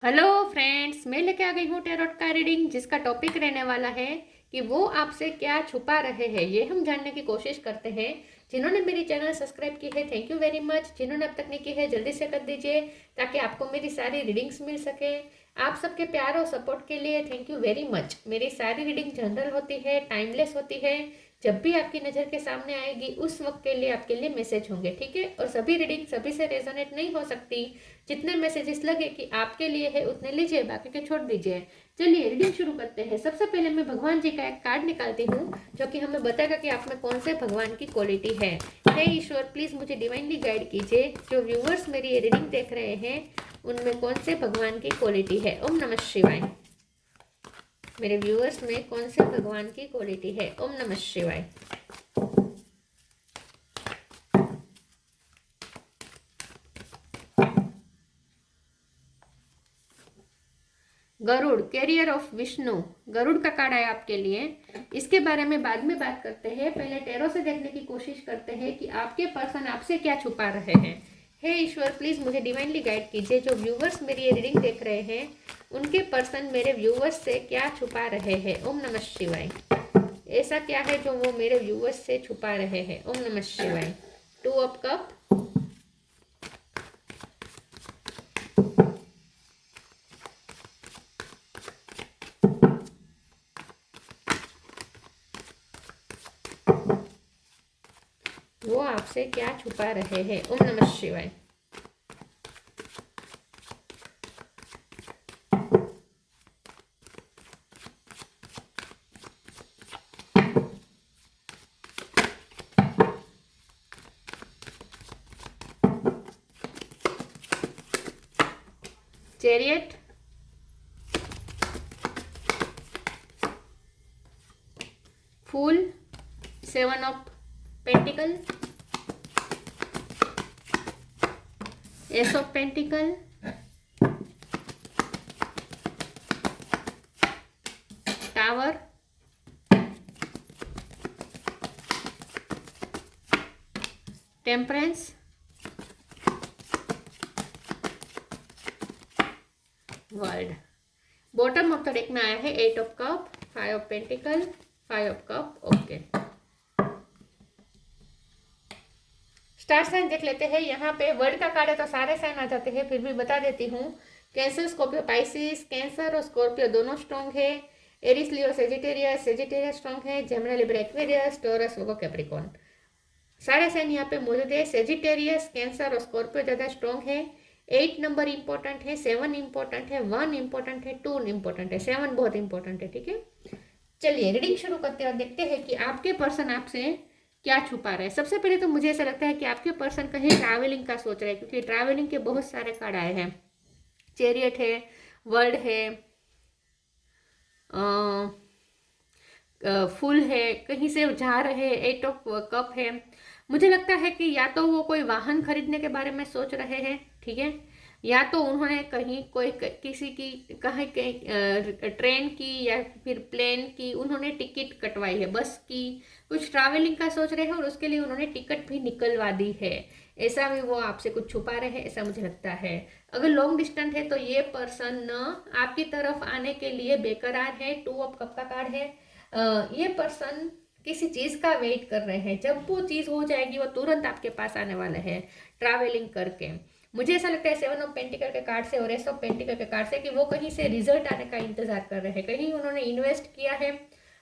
Hello friends, मैं लेके आ गई हूँ टैरोट का रीडिंग, जिसका टॉपिक रहने वाला है कि वो आपसे क्या छुपा रहे हैं। ये हम जानने की कोशिश करते हैं। जिन्होंने मेरी चैनल सब्सक्राइब की है, थैंक यू वेरी मच। जिन्होंने अब तक नहीं की है, जल्दी से कर दीजिए ताकि आपको मेरी सारी रीडिंग्स मिल सके। आप सबके प्यार और सपोर्ट के लिए थैंक यू वेरी मच। मेरी सारी रीडिंग जनरल होती है, टाइमलेस होती है। जब भी आपकी नज़र के सामने आएगी उस वक्त के लिए आपके लिए मैसेज होंगे, ठीक है। और सभी रीडिंग सभी से रेजोनेट नहीं हो सकती। जितने मैसेजेस लगे कि आपके लिए है उतने लीजिए, बाकी के छोड़ दीजिए। चलिए रीडिंग शुरू करते हैं। सबसे पहले मैं भगवान जी का एक कार्ड निकालती हूँ जो कि हमें बताएगा कि आप में कौन से भगवान की क्वालिटी है। हे ईश्वर, प्लीज मुझे डिवाइनली गाइड कीजिए। जो व्यूअर्स मेरी ये रीडिंग देख रहे हैं उनमें कौन से भगवान की क्वालिटी है। ओम नमः शिवाय। मेरे व्यूअर्स में कौन से भगवान की क्वालिटी है। ओम नमः शिवाय। गरुड़, कैरियर ऑफ विष्णु, गरुड़ का कार्ड है आपके लिए। इसके बारे में बाद में बात करते हैं। पहले टैरो से देखने की कोशिश करते हैं कि आपके पर्सन आपसे क्या छुपा रहे हैं। हे ईश्वर, प्लीज मुझे डिवाइनली गाइड कीजिए। जो व्यूवर्स मेरी ये रीडिंग देख रहे हैं उनके पर्सन मेरे व्यूवर्स से क्या छुपा रहे हैं। ओम नमः शिवाय। ऐसा क्या है जो वो मेरे व्यूवर्स से छुपा रहे हैं। ओम नमः शिवाय। टू ऑफ कप, वो आपसे क्या छुपा रहे हैं। ओम नमः शिवाय। Chariot, fool, seven of pentacle, ace of pentacle, tower, temperance, world. Bottom of the deck में आया है eight of cup, five of pentacle, five of cup. Okay, star sign देख लेते हैं। यहाँ पे वर्ल्ड का कार्ड है तो सारे साइन आ जाते हैं, फिर भी बता देती हूँ। Cancer, Scorpio, Pisces. कैंसर और स्कॉर्पियो दोनों स्ट्रॉन्ग है। एरिस, लियो, सेजिटेरियस। सेजिटेरियस स्ट्रॉन्ग है। जेमिनी, लिब्रा, एक्वेरियस, टॉरस, वर्गो, कैप्रिकॉर्न। सारे साइन यहाँ पे मौजूद है। सेजिटेरियस, कैंसर और स्कॉर्पियो ज़्यादा स्ट्रॉन्ग है। 8 नंबर इंपॉर्टेंट है, 7 इंपॉर्टेंट है, 1 इंपॉर्टेंट है, 2 इंपॉर्टेंट है, 7 बहुत इंपॉर्टेंट है, ठीक है। चलिए रीडिंग शुरू करते हैं और देखते हैं कि आपके पर्सन आपसे क्या छुपा रहे हैं। सबसे पहले तो मुझे ऐसा लगता है कि आपके पर्सन कहीं ट्रैवलिंग का सोच रहे हैं, क्योंकि ट्रैवलिंग के बहुत सारे कार्ड आए हैं। चैरियट है, वर्ल्ड है, फुल है, कहीं से जा रहे हैं, एट ऑफ कप है। मुझे लगता है कि या तो वो कोई वाहन खरीदने के बारे में सोच रहे हैं, ठीक है, या तो उन्होंने कहीं कोई किसी की कहीं कहीं ट्रेन की या फिर प्लेन की उन्होंने टिकट कटवाई है, बस की। कुछ ट्रैवलिंग का सोच रहे हैं और उसके लिए उन्होंने टिकट भी निकलवा दी है। ऐसा भी वो आपसे कुछ छुपा रहे हैं, ऐसा मुझे लगता है। अगर लॉन्ग डिस्टेंस है तो ये पर्सन आपकी तरफ आने के लिए बेकरार है। टू ऑफ कप का कार्ड है। ये पर्सन किसी चीज का वेट कर रहे हैं। जब वो चीज हो जाएगी वो तुरंत आपके पास आने वाले हैं ट्रैवलिंग करके। मुझे ऐसा लगता है 7 ऑफ पेंटिकल के कार्ड से और एस ऑफ पेंटिकल के कार्ड से कि वो कहीं से रिजल्ट आने का इंतजार कर रहे हैं। कहीं उन्होंने इन्वेस्ट किया है,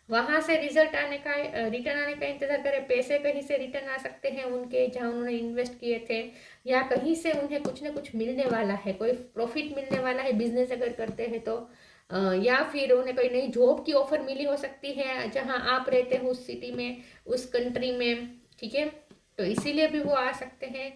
वहां से रिजल्ट आने का, रिटर्न आने का इंतजार कर रहे हैं। पैसे कहीं से रिटर्न आ सकते हैं उनके, जहां उन्होंने इन्वेस्ट किए थे, या कहीं से उन्हें कुछ ना कुछ मिलने वाला है, कोई प्रॉफिट मिलने वाला है बिजनेस अगर करते हैं तो। या फिर उन्हें कोई नई जॉब की ऑफर मिली हो सकती है जहां आप रहते हो, उस सिटी में, उस कंट्री में, ठीक है। तो इसीलिए भी वो आ सकते हैं।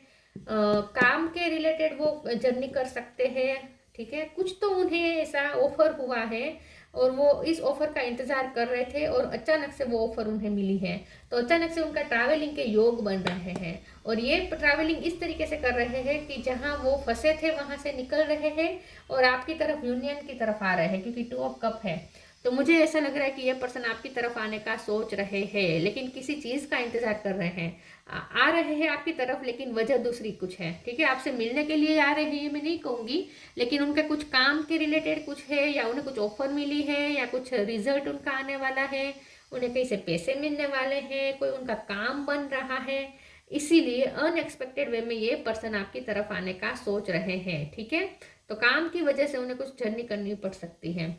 काम के रिलेटेड वो जर्नी कर सकते हैं, ठीक है। कुछ तो उन्हें ऐसा ऑफर हुआ है और वो इस ऑफर का इंतजार कर रहे थे और अचानक से वो ऑफर उन्हें मिली है। तो अचानक से उनका ट्रैवलिंग के योग बन रहे हैं और ये ट्रैवलिंग इस तरीके से कर रहे हैं कि जहां वो फंसे थे वहां से निकल रहे हैं और आपकी तरफ, यूनियन की तरफ आ रहे हैं, क्योंकि टू ऑफ कप है। तो मुझे ऐसा लग रहा है कि ये पर्सन आपकी तरफ आने का सोच रहे हैं, लेकिन किसी चीज का इंतजार कर रहे हैं। आ रहे हैं आपकी तरफ, लेकिन वजह दूसरी कुछ है। ठीक है, आपसे मिलने के लिए आ रहे हैं मैं नहीं कहूँगी, लेकिन उनके कुछ काम के रिलेटेड कुछ है, या उन्हें कुछ ऑफर मिली है, या कुछ रिजल्ट उनका आने वाला है, उन्हें कहीं से पैसे मिलने वाले हैं, कोई उनका काम बन रहा है, इसीलिए अनएक्सपेक्टेड वे में ये पर्सन आपकी तरफ आने का सोच रहे हैं। ठीक है, तो काम की वजह से उन्हें कुछ जर्नी करनी पड़ सकती है।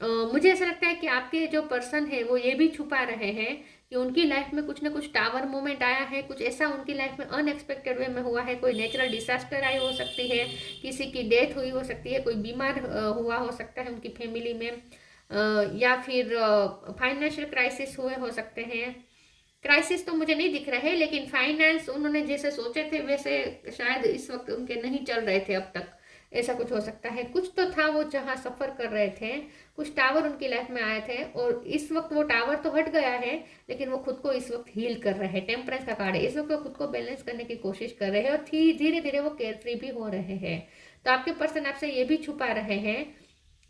मुझे ऐसा लगता है कि आपके जो पर्सन है वो ये भी छुपा रहे हैं कि उनकी लाइफ में कुछ ना कुछ टावर मोमेंट आया है, कुछ ऐसा उनकी लाइफ में अनएक्सपेक्टेड वे में हुआ है। कोई नेचुरल डिसास्टर आई हो सकती है, किसी की डेथ हुई हो सकती है, कोई बीमार हुआ हो सकता है उनकी फैमिली में, या फिर फाइनेंशियल क्राइसिस हुए हो सकते हैं। क्राइसिस तो मुझे नहीं दिख रहा है, लेकिन फाइनेंस उन्होंने जैसे सोचे थे वैसे शायद इस वक्त उनके नहीं चल रहे थे अब तक, ऐसा कुछ हो सकता है। कुछ तो था वो जहाँ सफ़र कर रहे थे, कुछ टावर उनकी लाइफ में आए थे, और इस वक्त वो टावर तो हट गया है, लेकिन वो खुद को इस वक्त हील कर रहे हैं। टेम्परेंस का कार्ड है, इस वक्त वो खुद को बैलेंस करने की कोशिश कर रहे हैं, और धीरे धीरे वो केयर फ्री भी हो रहे हैं। तो आपके पर्सन आपसे ये भी छुपा रहे हैं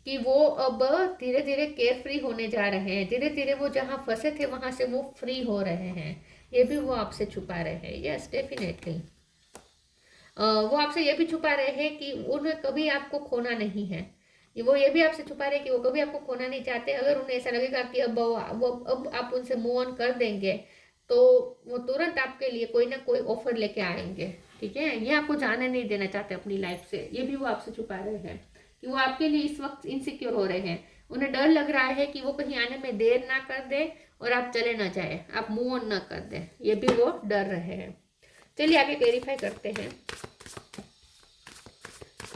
कि वो अब धीरे धीरे केयर फ्री होने जा रहे हैं, धीरे धीरे वो जहाँ फंसे थे वहां से वो फ्री हो रहे हैं। ये भी वो आपसे छुपा रहे हैं। यस, डेफिनेटली वो आपसे ये भी छुपा रहे हैं कि उन्हें कभी आपको खोना नहीं है। वो ये भी आपसे छुपा रहे हैं कि वो कभी आपको खोना नहीं चाहते। अगर उन्हें ऐसा लगेगा कि अब आप उनसे मूव ऑन कर देंगे, तो वो तुरंत आपके लिए कोई ना कोई ऑफर लेके आएंगे। ठीक है, ये आपको जाने नहीं देना चाहते अपनी लाइफ से, ये भी वो आपसे छुपा रहे हैं कि वो आपके लिए इस वक्त इनसिक्योर हो रहे हैं। उन्हें डर लग रहा है कि वो कहीं आने में देर ना कर दे और आप चले ना जाए, आप मूव ऑन ना कर दे, ये भी वो डर रहे हैं। चलिए आगे क्लेरिफाई करते हैं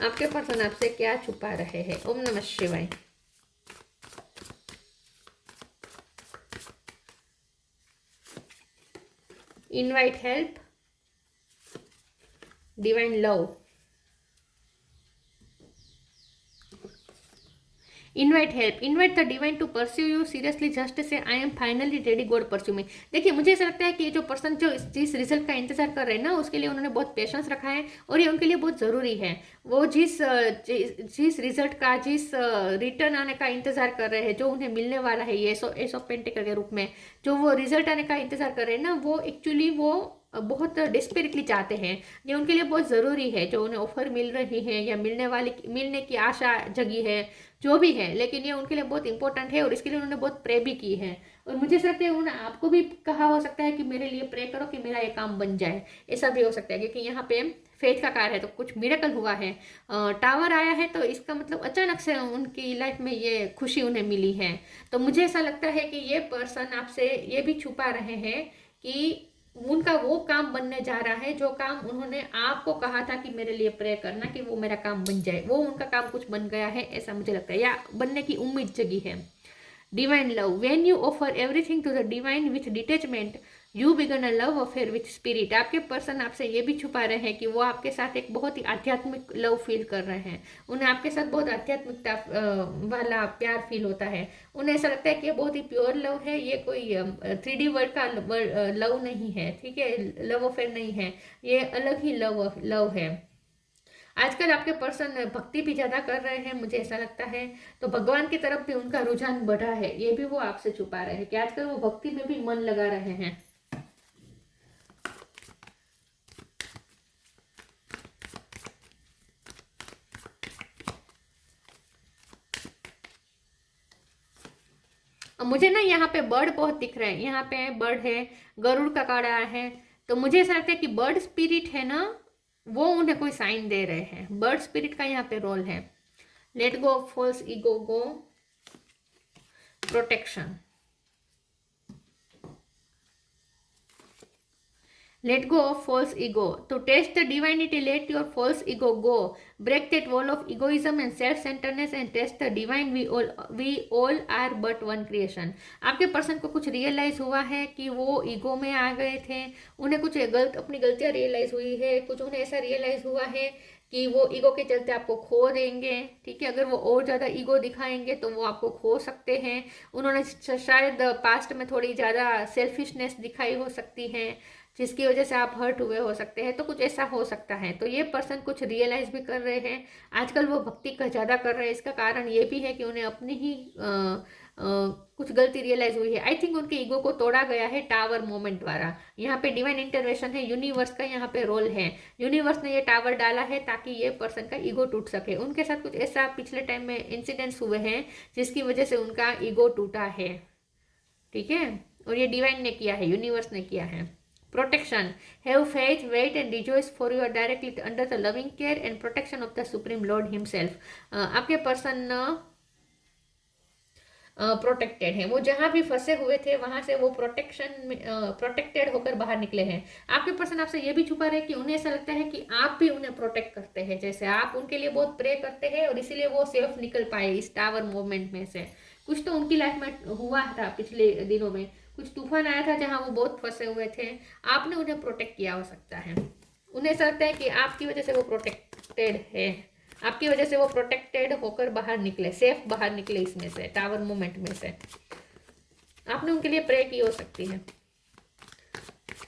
आपके पर्सन आपसे क्या छुपा रहे हैं। ओम नमः शिवाय। Invite help, divine love, invite help, invite the divine to pursue you seriously, just say I am finally ready, God pursue me. देखिए, मुझे ऐसा लगता है कि ये जो पर्सन जो जिस रिजल्ट का इंतजार कर रहे हैं ना, उसके लिए उन्होंने बहुत पेशेंस रखा है, और ये उनके लिए बहुत ज़रूरी है। वो जिस रिजल्ट का, जिस रिटर्न आने का इंतजार कर रहे हैं, जो उन्हें मिलने वाला है, ये एस ऑफ पेंटिकल के रूप में जो वो रिजल्ट आने का इंतजार कर रहे हैं ना, वो एक्चुअली वो बहुत डिस्पेरेटली चाहते हैं। ये उनके लिए बहुत ज़रूरी है, जो उन्हें ऑफर मिल रही है या मिलने की आशा जगी है, जो भी है, लेकिन ये उनके लिए बहुत इंपॉर्टेंट है, और इसके लिए उन्होंने बहुत प्रे भी की है। और मुझे ऐसा लगता है उन्होंने आपको भी कहा हो सकता है कि मेरे लिए प्रे करो कि मेरा ये काम बन जाए, ऐसा भी हो सकता है, क्योंकि यहाँ पे फेथ का कार्य है, तो कुछ मिरेकल हुआ है, टावर आया है, तो इसका मतलब अचानक से उनकी लाइफ में ये खुशी उन्हें मिली है। तो मुझे ऐसा लगता है कि ये पर्सन आपसे ये भी छुपा रहे हैं कि उनका वो काम बनने जा रहा है, जो काम उन्होंने आपको कहा था कि मेरे लिए प्रे करना कि वो मेरा काम बन जाए, वो उनका काम कुछ बन गया है, ऐसा मुझे लगता है, या बनने की उम्मीद जगी है। Divine love, when you offer everything to the divine with detachment, you begin a love affair with spirit. आपके पर्सन आपसे ये भी छुपा रहे हैं कि वो आपके साथ एक बहुत ही आध्यात्मिक लव फील कर रहे हैं। उन्हें आपके साथ बहुत आध्यात्मिकता वाला प्यार फील होता है। उन्हें ऐसा लगता है कि ये बहुत ही प्योर लव है, ये कोई 3D वर्ल्ड का लव नहीं है। ठीक है, लव अफेयर नहीं है, ये अलग ही लव है। आजकल आपके पर्सन भक्ति भी ज़्यादा कर रहे हैं, मुझे ऐसा लगता है, तो भगवान की तरफ भी उनका रुझान बढ़ा है। ये भी वो आपसे छुपा रहे हैं कि आजकल वो भक्ति में भी मन लगा रहे हैं। मुझे ना यहाँ पे बर्ड बहुत दिख रहे हैं, यहाँ पे बर्ड है, गरुड़ का कार्ड आया है, तो मुझे ऐसा लगता है कि बर्ड स्पिरिट है ना, वो उन्हें कोई साइन दे रहे हैं। बर्ड स्पिरिट का यहाँ पे रोल है। Let go of false ego, go protection, let go of false ego, to taste the divinity, let your false ego go, break that wall of egoism and self-centeredness and taste the divine, we all are but one creation। आपके person को कुछ realise हुआ है कि वो ego में आ गए थे, उन्हें कुछ अपनी गलतियां रियलाइज हुई है, कुछ उन्हें ऐसा रियलाइज हुआ है कि वो ईगो के चलते आपको खो देंगे। ठीक है, अगर वो और ज़्यादा ईगो दिखाएंगे तो वो आपको खो सकते हैं। उन्होंने शायद पास्ट में थोड़ी ज़्यादा सेल्फिशनेस दिखाई हो सकती है, जिसकी वजह से आप हर्ट हुए हो सकते हैं, तो कुछ ऐसा हो सकता है। तो ये पर्सन कुछ रियलाइज भी कर रहे हैं। आजकल वो भक्ति का ज़्यादा कर रहे हैं, इसका कारण ये भी है कि उन्हें अपनी ही कुछ गलती रियलाइज हुई है। आई थिंक उनके ईगो को तोड़ा गया है टावर मोमेंट द्वारा। यहाँ पे डिवाइन इंटरवेंशन है, यूनिवर्स का यहाँ पे रोल है। यूनिवर्स ने ये टावर डाला है ताकि ये पर्सन का ईगो टूट सके। उनके साथ कुछ ऐसा पिछले टाइम में इंसिडेंट्स हुए हैं जिसकी वजह से उनका ईगो टूटा है, ठीक है। और ये डिवाइन ने किया है, यूनिवर्स ने किया है। Protection, have faith, wait and rejoice for you are directly under the loving care and protection of the supreme lord himself. आपके पर्सन प्रोटेक्टेड है, वो जहां भी फंसे हुए थे वहां से वो प्रोटेक्टेड होकर बाहर निकले हैं। आपके पर्सन आपसे ये भी छुपा रहे कि उन्हें ऐसा लगता है कि आप भी उन्हें प्रोटेक्ट करते हैं, जैसे आप उनके लिए बहुत प्रे करते हैं और इसीलिए वो सेफ निकल पाए इस टावर मूवमेंट में से। कुछ तो उनकी लाइफ में हुआ था पिछले दिनों में, कुछ तूफान आया था जहां वो बहुत फंसे हुए थे, आपने उन्हें प्रोटेक्ट किया हो सकता है। उन्हें ऐसा लगता है कि आपकी वजह से वो प्रोटेक्टेड है, आपकी वजह से वो प्रोटेक्टेड होकर बाहर निकले, सेफ बाहर निकले इसमें से, टावर मोमेंट में से। आपने उनके लिए प्रे की हो सकती है।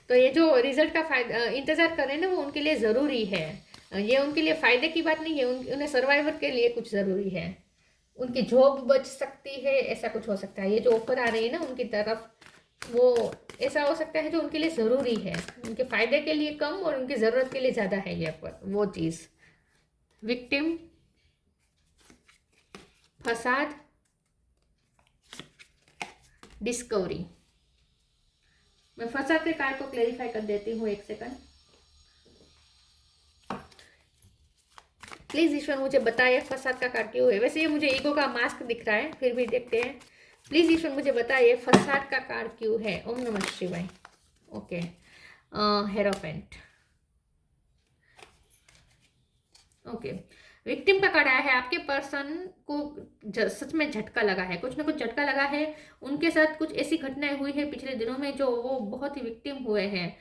तो ये जो रिजल्ट का फायदा इंतजार कर रहे हैं ना, वो उनके लिए ज़रूरी है। ये उनके लिए फ़ायदे की बात नहीं है, उन्हें सर्वाइवर के लिए कुछ ज़रूरी है। उनकी जॉब बच सकती है, ऐसा कुछ हो सकता है। ये जो ऑफर आ रही है ना उनकी तरफ, वो ऐसा हो सकता है जो उनके लिए ज़रूरी है, उनके फ़ायदे के लिए कम और उनकी ज़रूरत के लिए ज़्यादा है ये ऑफर, वो चीज़। विक्टिम, फसाद, डिस्कवरी। मैं फसाद के कार्ड को क्लेरिफाई कर देती हूँ, एक सेकंड प्लीज। ईश्वर मुझे बताइए फसाद का कार्ड क्यों है। वैसे ये मुझे ईगो का मास्क दिख रहा है, फिर भी देखते हैं। प्लीज ईश्वर मुझे बताइए फसाद का कार्ड क्यों है। ओम नमः शिवाय। Okay, hierophant. ओके, विक्टिम का कार्ड आया है। आपके पर्सन को सच में झटका लगा है, कुछ ना कुछ झटका लगा है। उनके साथ कुछ ऐसी घटनाएं हुई है पिछले दिनों में जो वो बहुत ही विक्टिम हुए हैं।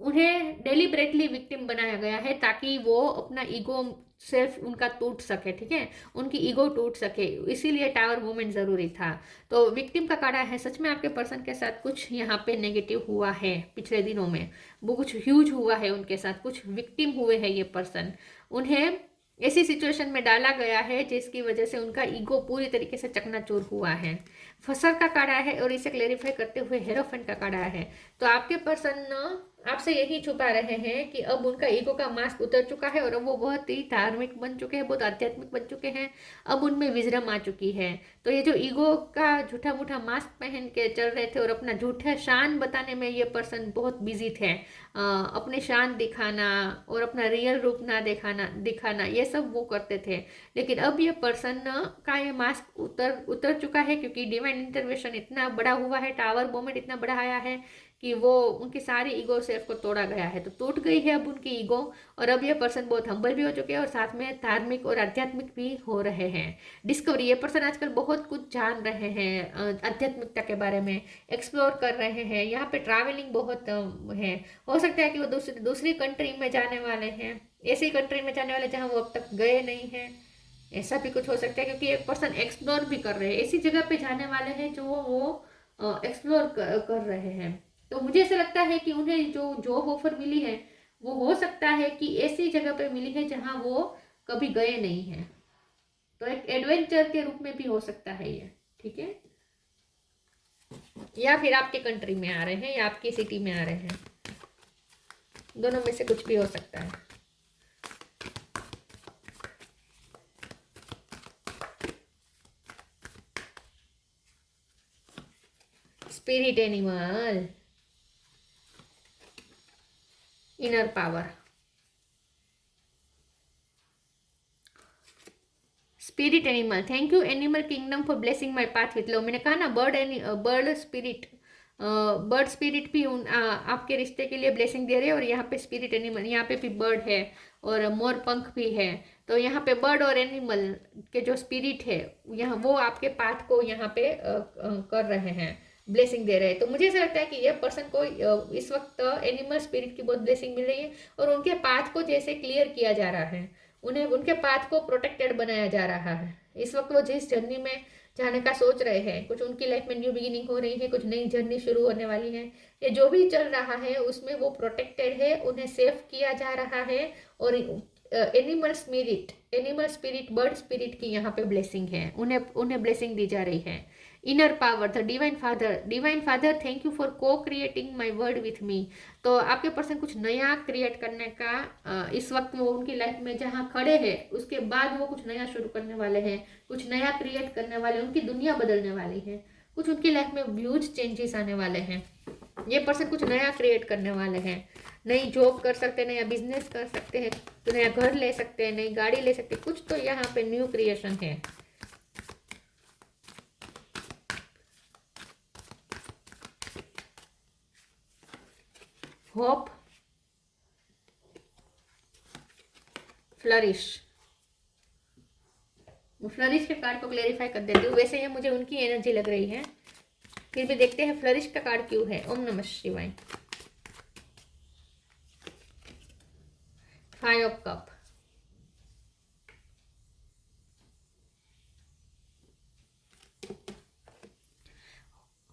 उन्हें डेलिबरेटली विक्टिम बनाया गया है ताकि वो अपना ईगो सेल्फ उनका टूट सके, ठीक है, उनकी ईगो टूट सके, इसीलिए टावर मूवमेंट जरूरी था। तो विक्टिम का कार्ड है, सच में आपके पर्सन के साथ कुछ यहाँ पे नेगेटिव हुआ है पिछले दिनों में, वो कुछ ह्यूज हुआ है उनके साथ, कुछ विक्टिम हुए हैं ये पर्सन। उन्हें ऐसी सिचुएशन में डाला गया है जिसकी वजह से उनका ईगो पूरी तरीके से चकनाचूर हुआ है। फसर का कार्ड आया है और इसे क्लेरिफाई करते हुए हेरोफेंट का कार्ड आया है। तो आपके पर्सन आपसे यही छुपा रहे हैं कि अब उनका ईगो का मास्क उतर चुका है और अब वो बहुत ही धार्मिक बन चुके हैं, बहुत आध्यात्मिक बन चुके हैं। अब उनमें विजडम आ चुकी है। तो ये जो ईगो का झूठा मूठा मास्क पहन के चल रहे थे और अपना झूठा शान बताने में ये पर्सन बहुत बिजी थे, अपने शान दिखाना और अपना रियल रूप ना दिखाना ये सब वो करते थे। लेकिन अब ये पर्सन का ये मास्क उतर चुका है क्योंकि डिवाइन इंटरवेंशन इतना बड़ा हुआ है, टावर मोमेंट इतना बड़ा आया है कि वो उनकी सारी ईगो सेल्फ को तोड़ा गया है। तो टूट गई है अब उनकी ईगो और अब ये पर्सन बहुत हम्बल भी हो चुके हैं और साथ में धार्मिक और आध्यात्मिक भी हो रहे हैं। डिस्कवरी, ये पर्सन आजकल बहुत कुछ जान रहे हैं, आध्यात्मिकता के बारे में एक्सप्लोर कर रहे हैं। यहाँ पे ट्रैवलिंग बहुत है, हो सकता है कि वो दूसरी कंट्री में जाने वाले हैं, ऐसी कंट्री में जाने वाले जहाँ वो अब तक गए नहीं हैं, ऐसा भी कुछ हो सकता है। क्योंकि एक पर्सन एक्सप्लोर भी कर रहे हैं, ऐसी जगह पे जाने वाले हैं जो वो एक्सप्लोर कर रहे हैं। तो मुझे ऐसा लगता है कि उन्हें जो जॉब ऑफर मिली है वो हो सकता है कि ऐसी जगह पे मिली है जहां वो कभी गए नहीं हैं। तो एक एडवेंचर के रूप में भी हो सकता है ये, ठीक है, या फिर आपके कंट्री में आ रहे हैं या आपकी सिटी में आ रहे हैं, दोनों में से कुछ भी हो सकता है। Spirit animal, inner power, spirit animal. Thank you animal kingdom for blessing my path with love. मैंने कहा ना बर्ड स्पिरिट भी आपके रिश्ते के लिए ब्लेसिंग दे रहे हैं। और यहाँ पे स्पिरिट एनिमल, यहाँ पे भी बर्ड है और मोर पंख भी है। तो यहाँ पे बर्ड और एनिमल के जो स्पिरिट है यहाँ वो आपके पाथ को यहाँ पे कर रहे हैं, ब्लेसिंग दे रहे हैं। तो मुझे ऐसा लगता है कि ये पर्सन को इस वक्त एनिमल स्पिरिट की बहुत ब्लेसिंग मिल रही है और उनके पाथ को जैसे क्लियर किया जा रहा है, उन्हें उनके पाथ को प्रोटेक्टेड बनाया जा रहा है। इस वक्त वो जिस जर्नी में जाने का सोच रहे हैं, कुछ उनकी लाइफ में न्यू बिगिनिंग हो रही है, कुछ नई जर्नी शुरू होने वाली है, ये जो भी चल रहा है उसमें वो प्रोटेक्टेड है, उन्हें सेफ किया जा रहा है। और एनिमल स्पिरिट, बर्ड स्पिरिट की यहाँ पे ब्लेसिंग है, उन्हें ब्लेसिंग दी जा रही है। Inner power, the divine father thank you for को creating my world with me. तो आपके पर्सन कुछ नया क्रिएट करने का इस वक्त वो उनकी लाइफ में जहाँ खड़े हैं उसके बाद वो कुछ नया शुरू करने वाले हैं, कुछ नया क्रिएट करने वाले, उनकी दुनिया बदलने वाली है, कुछ उनकी लाइफ में ह्यूज चेंजेस आने वाले हैं। ये पर्सन कुछ नया क्रिएट करने वाले हैं, नई जॉब कर सकते हैं, नया बिजनेस कर सकते हैं, तो नया घर ले सकते हैं, नई गाड़ी ले सकते हैं, कुछ तो यहाँ पे न्यू क्रिएशन है। Hope, flourish. फ्लरिश के कार्ड को क्लेरिफाई कर देती हूँ, वैसे ये मुझे उनकी एनर्जी लग रही है, फिर भी देखते हैं फ्लरिश का कार्ड क्यों है। ओम नमः शिवाय। 5 of cup,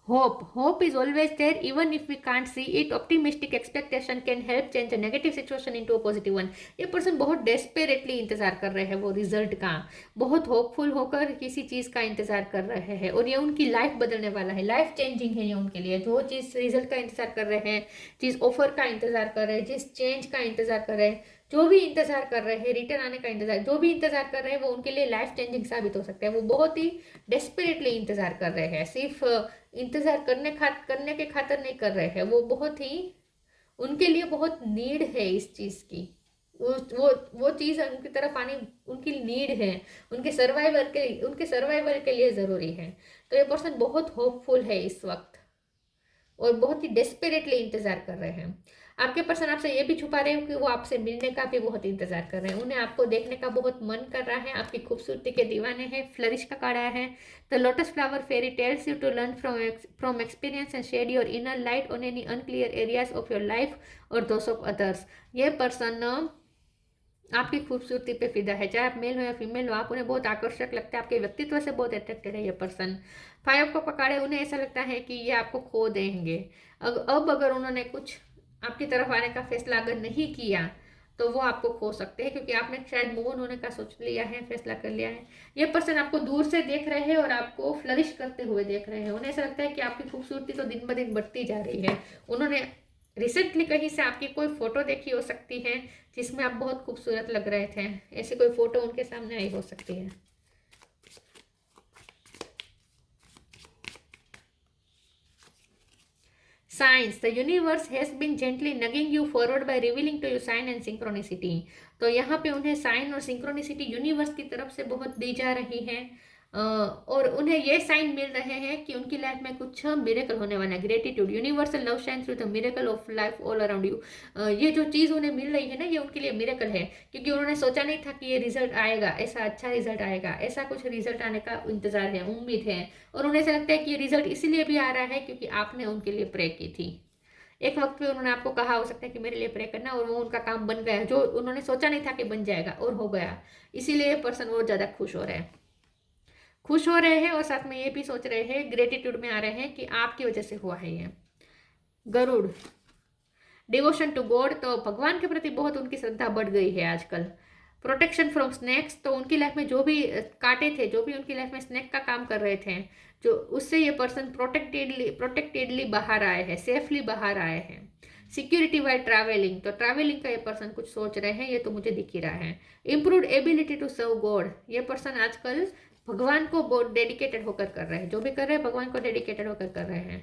hope is always there even if we can't see it. Optimistic expectation can help change a negative situation into a positive one. ये पर्सन बहुत डेस्परेटली इंतजार कर रहे हैं वो रिजल्ट का, बहुत होपफुल होकर किसी चीज का इंतजार कर रहे हैं, और ये उनकी लाइफ बदलने वाला है, लाइफ चेंजिंग है ये उनके लिए। जो चीज रिजल्ट का इंतजार कर रहे हैं, जिस ऑफर का इंतजार कर रहे हैं, जिस चेंज का इंतजार कर रहे हैं, जो भी इंतजार कर रहे हैं, रिटर्न आने का इंतजार, जो भी इंतजार कर रहे हैं, वो उनके लिए लाइफ चेंजिंग साबित हो सकता है। वो बहुत ही डेस्परेटली इंतजार कर रहे हैं, सिर्फ इंतजार करने के खातिर नहीं कर रहे हैं, वो बहुत ही, उनके लिए बहुत नीड है इस चीज की, वो चीज उनकी तरफ आनी उनकी नीड है, उनके सर्वाइवल के लिए जरूरी है। तो ये पर्सन बहुत होपफुल है इस वक्त और बहुत ही डेस्परेटली इंतजार कर रहे हैं। आपके पर्सन आपसे ये भी छुपा रहे हैं कि वो आपसे मिलने का भी बहुत इंतजार कर रहे हैं, उन्हें आपको देखने का बहुत मन कर रहा है, आपकी खूबसूरती के दीवाने हैं। फ्लरिश का कार्ड आया है, the lotus flower fairy tells you to learn from experience and shed your inner light on any unclear areas of your life और दोस ऑफ अदर्स। ये पर्सन आपकी खूबसूरती पे फिदा है, चाहे आप मेल हो या फीमेल हो, आप उन्हें बहुत आकर्षक लगता है, आपके व्यक्तित्व से बहुत अट्रैक्टेड है ये पर्सन। 5 को पकड़े, उन्हें ऐसा लगता है कि ये आपको खो देंगे। अब अगर उन्होंने कुछ आपकी तरफ आने का फैसला अगर नहीं किया तो वो आपको खो सकते हैं, क्योंकि आपने शायद मूव ऑन होने का सोच लिया है, फैसला कर लिया है। ये पर्सन आपको दूर से देख रहे हैं और आपको फ्लरिश करते हुए देख रहे हैं, उन्हें ऐसा लगता है कि आपकी खूबसूरती तो दिन ब दिन बढ़ती जा रही है। उन्होंने रिसेंटली कहीं से आपकी कोई फोटो देखी हो सकती है जिसमें आप बहुत खूबसूरत लग रहे थे, ऐसी कोई फोटो उनके सामने आई हो सकती है। Signs, the universe has been gently nudging you forward by revealing to you sign and synchronicity। तो यहाँ पे उन्हें साइन और सिंक्रोनिसिटी यूनिवर्स की तरफ से बहुत दी जा रही है, और उन्हें ये साइन मिल रहे हैं कि उनकी लाइफ में कुछ मिरेकल होने वाला है। Gratitude, universal love shine through the miracle of life all around you. ये जो चीज़ उन्हें मिल रही है ना, ये उनके लिए मिरेकल है, क्योंकि उन्होंने सोचा नहीं था कि ये रिजल्ट आएगा, ऐसा अच्छा रिजल्ट आएगा, ऐसा कुछ रिजल्ट आने का इंतजार है, उम्मीद है, और उन्हें ऐसा लगता है कि ये रिजल्ट इसीलिए भी आ रहा है क्योंकि आपने उनके लिए प्रे की थी। एक वक्त पे उन्होंने आपको कहा हो सकता है कि मेरे लिए प्रे करना, और वो उनका काम बन गया, जो उन्होंने सोचा नहीं था कि बन जाएगा और हो गया। इसीलिए पर्सन और ज़्यादा खुश हो रहे हैं और साथ में ये भी सोच रहे हैं, ग्रेटिट्यूड में आ रहे हैं कि आपकी वजह से हुआ है ये। गरुड़, डिवोशन टू गॉड, तो भगवान के प्रति बहुत उनकी श्रद्धा बढ़ गई है आजकल। प्रोटेक्शन फ्रॉम स्नैक्स, तो उनकी लाइफ में जो भी कांटे थे, जो भी उनकी लाइफ में स्नैक का काम कर रहे थे, जो उससे ये पर्सन प्रोटेक्टेडली बाहर आए हैं, सेफली बाहर आए हैं। सिक्योरिटी वाइल ट्रैवलिंग, तो ट्रैवलिंग का ये पर्सन कुछ सोच रहे हैं, ये तो मुझे दिख ही रहा है। Improved ability to serve God, ये पर्सन आजकल भगवान को बहुत डेडिकेटेड होकर कर रहे हैं, जो भी कर रहे हैं भगवान को डेडिकेटेड होकर कर रहे हैं।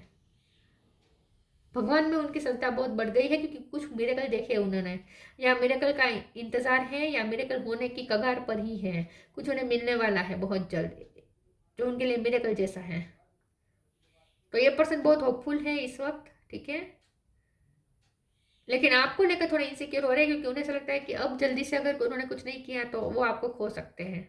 भगवान में उनकी श्रद्धा बहुत बढ़ गई है, क्योंकि कुछ मिरेकल देखे उन्होंने, या मिरेकल का इंतजार है, या मिरेकल होने की कगार पर ही है, कुछ उन्हें मिलने वाला है बहुत जल्द, जो उनके लिए मिरेकल जैसा है। तो ये पर्सन बहुत होपफुल है इस वक्त, ठीक है, लेकिन आपको लेकर थोड़ा इनसिक्योर हो रहे हैं, क्योंकि उन्हें ऐसा लगता है कि अब जल्दी से अगर उन्होंने कुछ नहीं किया तो वो आपको खो सकते हैं।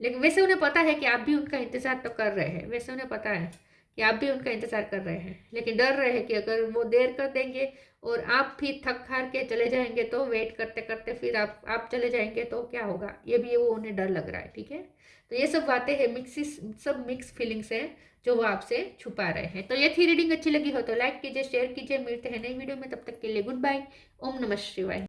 लेकिन वैसे उन्हें पता है कि आप भी उनका इंतजार तो कर रहे हैं, वैसे उन्हें पता है कि आप भी उनका इंतजार कर रहे हैं, लेकिन डर रहे हैं कि अगर वो देर कर देंगे और आप फिर थक हार के चले जाएंगे, तो वेट करते करते फिर आप चले जाएंगे तो क्या होगा, ये भी वो उन्हें डर लग रहा है, ठीक है। तो ये सब बातें हैं, सब मिक्स फीलिंग्स है जो वो आपसे छुपा रहे हैं। तो ये थी रीडिंग, अच्छी लगी हो तो लाइक कीजिए, शेयर कीजिए, मिलते हैं नई वीडियो में, तब तक के लिए गुड बाय, ओम नमः शिवाय।